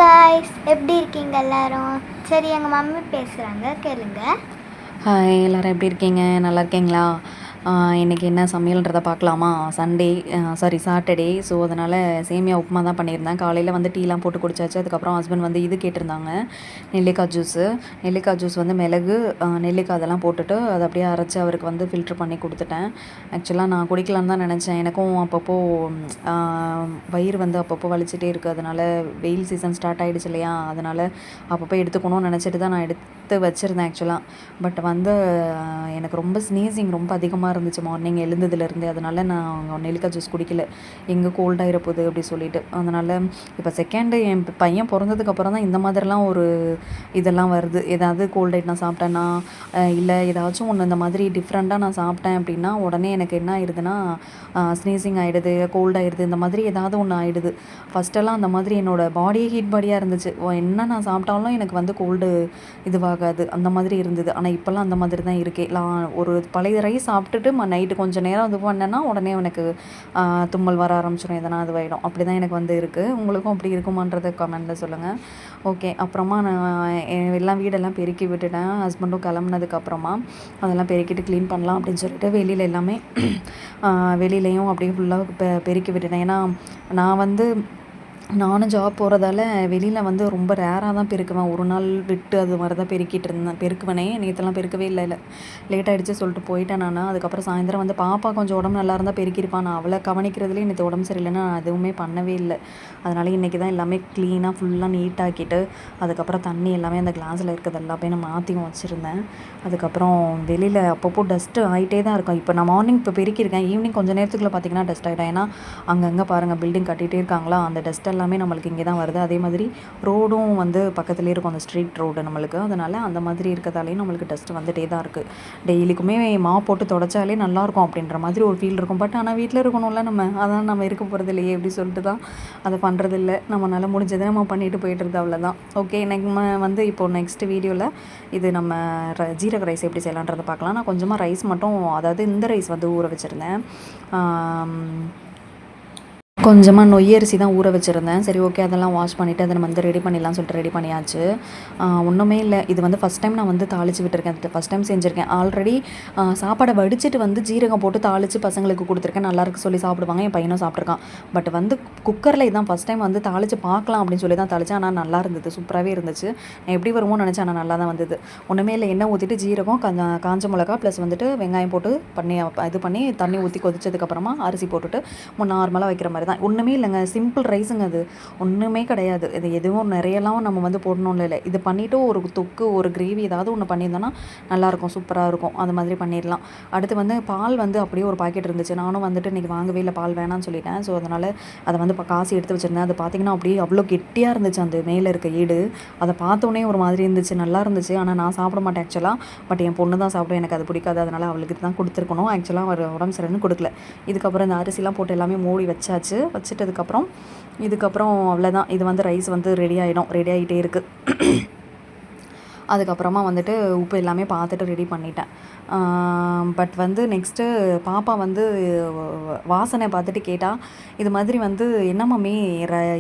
Guys, எப்படி இருக்கீங்க எல்லாரும்? சரி, எங்கள் மம்மி பேசுகிறாங்க, கேளுங்க. ஹாய், எல்லோரும் எப்படி இருக்கீங்க? நல்லா இருக்கீங்களா? இன்றைக்கி என்ன சமையல்ன்றதை பார்க்கலாமா? Sunday Saturday. ஸோ அதனால் சேமியா உப்புமா தான் பண்ணியிருந்தேன். காலையில் வந்து டீலாம் போட்டு குடிச்சாச்சு. அதுக்கப்புறம் ஹஸ்பண்ட் வந்து இது கேட்டிருந்தாங்க, நெல்லிக்காய் ஜூஸ் வந்து மிளகு, நெல்லிக்காய் அதெல்லாம் போட்டுட்டு அதை அப்படியே அரைச்சி அவருக்கு வந்து ஃபில்ட்ரு பண்ணி கொடுத்துட்டேன். ஆக்சுவலாக நான் குடிக்கலான்னு தான் நினச்சேன். எனக்கும் அப்பப்போ வயிறு வந்து அப்பப்போ வலிச்சிட்டே இருக்குது. அதனால் வெயில் சீசன் ஸ்டார்ட் ஆகிடுச்சு இல்லையா, அதனால் அப்பப்போ எடுத்துக்கணும்னு நினச்சிட்டு தான் நான் எடுத்து வச்சுருந்தேன் ஆக்சுவலாக. பட் வந்து எனக்கு ரொம்ப ஸ்னீசிங் ரொம்ப அதிகமாக இருந்துச்சு மார்னிங் எழுந்ததுலேருந்து. அதனால் நான் நெல்லிக்காய் ஜூஸ் குடிக்கல, எங்கே கோல்டாகிடப்போகுது அப்படி சொல்லிட்டு. அதனால் இப்போ செகண்டு என் பையன் பிறந்ததுக்கப்புறம் தான் இந்த மாதிரிலாம் ஒரு இதெல்லாம் வருது. ஏதாவது கோல்ட் நான் சாப்பிட்டேன்னா, இல்லை ஏதாச்சும் ஒன்று இந்த மாதிரி டிஃப்ரெண்ட்டாக நான் சாப்பிட்டேன் அப்படின்னா உடனே எனக்கு என்ன ஆயிடுதுன்னா ஸ்னீசிங் ஆகிடுது, கோல்ட் ஆகிடுது, இந்த மாதிரி ஏதாவது ஒன்று ஆகிடுது. ஃபஸ்ட்டெல்லாம் அந்த மாதிரி என்னோடய பாடியே ஹீட் பாடியாக இருந்துச்சு. என்ன நான் சாப்பிட்டாலும் எனக்கு வந்து கோல்டு இதுவாகாது, அந்த மாதிரி இருந்தது. ஆனால் இப்போல்லாம் அந்த மாதிரி தான் இருக்கே. ஒரு பழைய ரைஸ் சாப்பிட்டுட்டு நைட்டு கொஞ்சம் நேரம் இது பண்ணேன்னா உடனே எனக்கு தும்மல் வர ஆரம்பிச்சிடும், எதனா இதுவாகிடும். அப்படி தான் எனக்கு வந்து இருக்குது. உங்களுக்கும் அப்படி இருக்குமான்றதை கமெண்ட்டில் சொல்லுங்கள். ஓகே, அப்புறமா நான் எல்லாம் வீடெல்லாம் பெருக்கி விட்டுட்டேன். ஹஸ்பண்டும் கிளம்புனதுக்கப்புறமா அதெல்லாம் பெருக்கிட்டு க்ளீன் பண்ணலாம் அப்படின்னு சொல்லிட்டு வெளியில் எல்லாமே வெளியிலையும் அப்படியே ஃபுல்லாக பெருக்கி விட்டுட்டேன். ஏன்னா நானும் ஜாப் போகிறதால வெளியில் வந்து ரொம்ப ரேராக தான் பெருக்குவேன். ஒரு நாள் விட்டு அது மாதிரி தான் பெருக்குவேனே. நேற்றெல்லாம் பெருக்கவே இல்லை, லேட் ஆகிடுச்சு சொல்லிட்டு போயிட்டேன் நான். அதுக்கப்புறம் சாயந்தரம் வந்து பாப்பா கொஞ்சம் உடம்பு நல்லா இருந்தால் பெருக்கியிருப்பான். நான் அவளை கவனிக்கிறதுலேயே நேற்று உடம்பு சரியில்லைன்னா நான் எதுவுமே பண்ணவே இல்லை. அதனால் இன்றைக்கி தான் எல்லாமே க்ளீனாக ஃபுல்லாக நீட்டாக்கிட்டு அதுக்கப்புறம் தண்ணி எல்லாமே அந்த கிளாஸில் இருக்கிறது எல்லாமே நான் மாற்றியும் வச்சுருந்தேன். அதுக்கப்புறம் வெளியில் அப்பப்போ டஸ்ட்டு ஆகிட்டே தான் இருக்கும். இப்போ நான் மார்னிங் இப்போ பெருக்கியிருக்கேன், ஈவினிங் கொஞ்சம் நேரத்துக்குள்ளே பார்த்திங்கன்னா டஸ்ட் ஆகிட்டேன். ஏன்னா அங்கங்கே பாருங்கள் பில்டிங் கட்டிகிட்டே இருக்காங்களா, அந்த டஸ்ட் எல்லாமே நம்மளுக்கு இங்கே தான் வருது. அதே மாதிரி ரோடும் வந்து பக்கத்துலேயே இருக்கும், அந்த ஸ்ட்ரீட் ரோடு நம்மளுக்கு. அதனால் அந்த மாதிரி இருக்கிறதாலேயும் நம்மளுக்கு டஸ்ட்டு வந்துகிட்டே தான் இருக்குது. டெய்லிக்குமே போட்டு தொடச்சாலே நல்லாயிருக்கும் அப்படின்ற மாதிரி ஒரு ஃபீல் இருக்கும். பட் ஆனால் வீட்டில் இருக்கணும்ல அதான் நம்ம இருக்க போகிறது இல்லையே எப்படி சொல்லிட்டு தான் அதை பண்ணுறதில்ல. நம்மளால் முடிஞ்சதை நம்ம பண்ணிட்டு போய்ட்டுருது, அவ்வளோதான். ஓகே, நம்ம வந்து இப்போது நெக்ஸ்ட் வீடியோவில் இது நம்ம ஜீரக ரைஸ் எப்படி செய்யலான்றதை பார்க்கலாம். நான் கொஞ்சமாக ரைஸ் மட்டும், அதாவது இந்த ரைஸ் வந்து ஊற வச்சுருந்தேன். கொஞ்சமாக நொய்யரிசி தான் ஊற வச்சுருந்தேன். சரி, ஓகே, அதெல்லாம் வாஷ் பண்ணிவிட்டு அதை நம்ம வந்து ரெடி பண்ணிடலாம் சொல்லிட்டு ரெடி பண்ணியாச்சு. ஒன்றுமே இல்லை, இது வந்து ஃபஸ்ட் டைம் நான் வந்து தாளித்து விட்டுருக்கேன். ஃபஸ்ட் டைம் செஞ்சுருக்கேன். ஆல்ரெடி சாப்பாடை வடிச்சிட்டு வந்து ஜீரகம் போட்டு தாளித்து பசங்களுக்கு கொடுத்துருக்கேன். நல்லாயிருக்கு சொல்லி சாப்பிடுவாங்க. என் பையனும் சாப்பிட்ருக்கான். பட் வந்து குக்கரில் இதான் ஃபஸ்ட் டைம் வந்து தாளித்து பார்க்கலாம் அப்படின்னு சொல்லி தான் தாளித்தேன். ஆனால் நல்லா இருந்தது, சூப்பராகவே இருந்துச்சு. நான் எப்படி வருமோன்னு நினச்சேன், ஆனால் நல்லா தான் வந்தது. ஒன்றுமே இல்லை, எண்ணெய் ஊற்றிட்டு ஜீரகம், காஞ்ச மிளகா ப்ளஸ் வந்துட்டு வெங்காயம் போட்டு இது பண்ணி தண்ணி ஊற்றி கொதிச்சதுக்கப்புறமா அரிசி போட்டுட்டு நார்மலாக வைக்கிற மாதிரி தான். ஒன்றுமே இல்லைங்க, சிம்பிள் ரைஸுங்க. அது ஒன்றுமே கிடையாது. இது எதுவும் நிறையலாம் நம்ம வந்து போடணும்னு இல்லை. இது பண்ணிவிட்டு ஒரு தொக்கு, ஒரு கிரேவி ஏதாவது ஒன்று பண்ணியிருந்தோன்னா நல்லாயிருக்கும், சூப்பராக இருக்கும். அது மாதிரி பண்ணிடலாம். அடுத்து வந்து பால் வந்து அப்படியே ஒரு பாக்கெட் இருந்துச்சு. நானும் வந்துட்டு இன்றைக்கி வாங்கவே இல்லை, பால் வேணான்னு சொல்லிட்டேன். ஸோ அதனால் அதை வந்து காசு எடுத்து வச்சுருந்தேன். அது பார்த்திங்கன்னா அப்படியே அவ்வளோ கெட்டியாக இருந்துச்சு, அந்த மேலே இருக்க ஈடு. அதை பார்த்தோன்னே ஒரு மாதிரி இருந்துச்சு, நல்லா இருந்துச்சு. ஆனால் நான் சாப்பிட மாட்டேன் ஆக்சுவலாக. பட் என் பொண்ணு தான் சாப்பிடும், எனக்கு அது பிடிக்காது. அதனால் அவளுக்கு தான் கொடுத்துருக்கணும். ஆக்சுவலாக ஒரு உடம்பு சரின்னு கொடுக்கல. இதுக்கப்புறம் இந்த அரிசிலாம் போட்டு எல்லாமே மூடி வச்சுட்டதுக்கப்புறம் இதுக்கப்புறம் அவ்வளோதான். இது வந்து ரைஸ் வந்து ரெடி ஆகிட்டே இருக்குது. அதுக்கப்புறமா வந்துட்டு உப்பு எல்லாமே பார்த்துட்டு ரெடி பண்ணிட்டேன். பட் வந்து நெக்ஸ்ட்டு பாப்பா வந்து வாசனை பார்த்துட்டு கேட்டால், இது மாதிரி வந்து என்ன மம்மி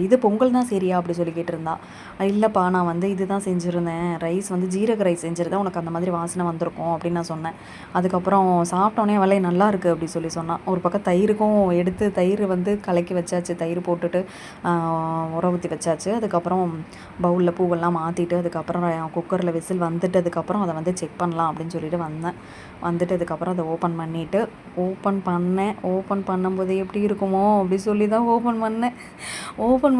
இது பொங்கல் தான் சரியா அப்படி சொல்லி கேட்டிருந்தா. இல்லைப்பா, நான் வந்து இது தான் செஞ்சுருந்தேன், ரைஸ் வந்து ஜீரக ரைஸ் செஞ்சுருந்தேன், உனக்கு அந்த மாதிரி வாசனை வந்திருக்கும் அப்படின்னு நான் சொன்னேன். அதுக்கப்புறம் சாப்பிட்டோன்னே அவளே நல்லா இருக்குது அப்படி சொல்லி சொன்னான். ஒரு பக்கம் தயிருக்கும் எடுத்து தயிர் வந்து கலக்கி வச்சாச்சு, தயிர் போட்டுட்டு உர ஊற்றி வச்சாச்சு. அதுக்கப்புறம் பவுலில் பூவெல்லாம் மாற்றிட்டு அதுக்கப்புறம் குக்கரில் விசில் வந்துட்டு அதுக்கப்புறம் அதை வந்து செக் பண்ணலாம் அப்படின்னு சொல்லிட்டு வந்துட்டு அதுக்கப்புறம் அதை ஓப்பன் பண்ணும்போது எப்படி இருக்குமோ அப்படி சொல்லி தான் ஓப்பன்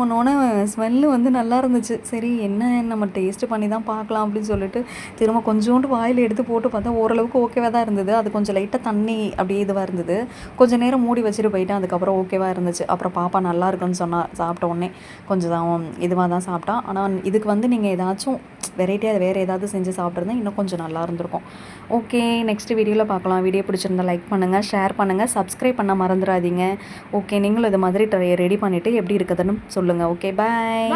பண்ணோன்னே ஸ்மெல்லு வந்து நல்லா இருந்துச்சு. சரி, என்ன நம்ம டேஸ்ட்டு பண்ணி தான் பார்க்கலாம் அப்படின்னு சொல்லிட்டு திரும்ப கொஞ்சோண்டு வாயில் எடுத்து போட்டு பார்த்தா ஓரளவுக்கு ஓகேவாக தான் இருந்தது. அது கொஞ்சம் லைட்டாக தண்ணி அப்படியே இதுவாக இருந்தது. கொஞ்சம் நேரம் மூடி வச்சுட்டு போயிட்டேன். அதுக்கப்புறம் ஓகேவாக இருந்துச்சு. அப்புறம் பாப்பா நல்லா இருக்குன்னு சொன்னால் சாப்பிட்ட உடனே கொஞ்சம் தான் இதுவாக தான் சாப்பிட்டா. ஆனால் இதுக்கு வந்து நீங்கள் ஏதாச்சும் வெரைட்டியாக வேறு ஏதாவது செஞ்சு சாப்பிட்ருந்தா இன்னும் கொஞ்சம் நல்லா இருந்திருக்கும். ஓகே, நெக்ஸ்ட் வீடியோவில் பார்க்கலாம். வீடியோ பிடிச்சிருந்தா லைக் பண்ணுங்கள், ஷேர் பண்ணுங்கள், சப்ஸ்கிரைப் பண்ண மறந்துடாதீங்க. ஓகே, நீங்களும் இது மாதிரி ரெடி பண்ணிவிட்டு எப்படி இருக்குதுன்னு சொல்லுங்கள். ஓகே, பாய்.